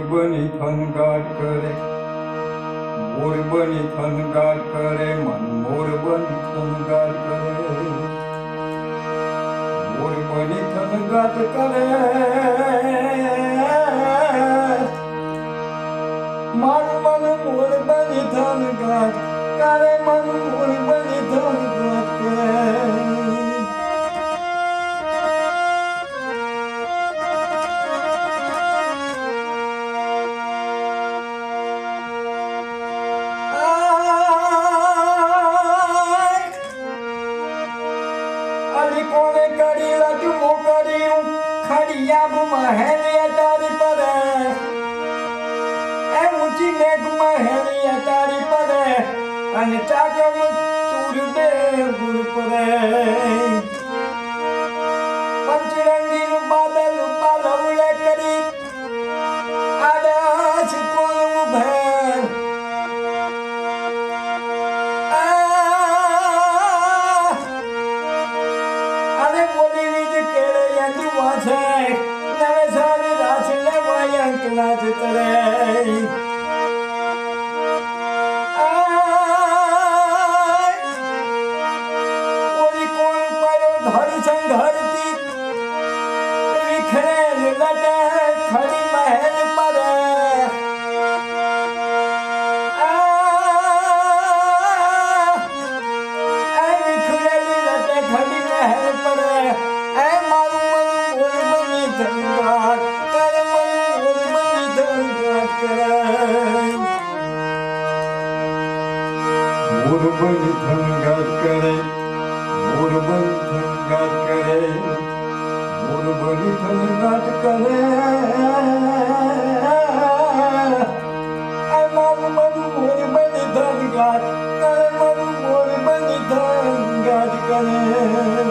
બની થનગાટ કરે, મોર બની થનગાટ કરે, મન મોર બની થનગાટ કરે, મોર બની થનગાટ કરે, મારું મન મોર બની થનગાટ કરે, મન મોર બની થનગાટ કરે. કોને કરી લાજુ કર્યું ખડિયાબમાં હેલિયા તારી પડે, એ ઊંચી મેઘમાં હેલિયા તારી પડે, અને ચાકમ ચૂર બે ગુર પડે. પંચરંગીનું બાદલ પાલવડે કરી આદાસ કોણ ઉભે, નવસારી રાસ લેવાય અંકલાજ તરે. ઓલી કોણ પડ્યો ધડ સંઘરતી વિખરેલ લટે ખડી મહેલ પડે. વિખરેલી લટે ખડી મહેલ પડે. થનગાટ કરે, મન મોર બની થનગાટ કરે, મોર બની થનગાટ કરે, મોર બની થનગાટ કરે, મોર બની થનગાટ કરે. મારું મન મોર બની થનગાટ કરે, મારું મોર બની થનગાટ કરે.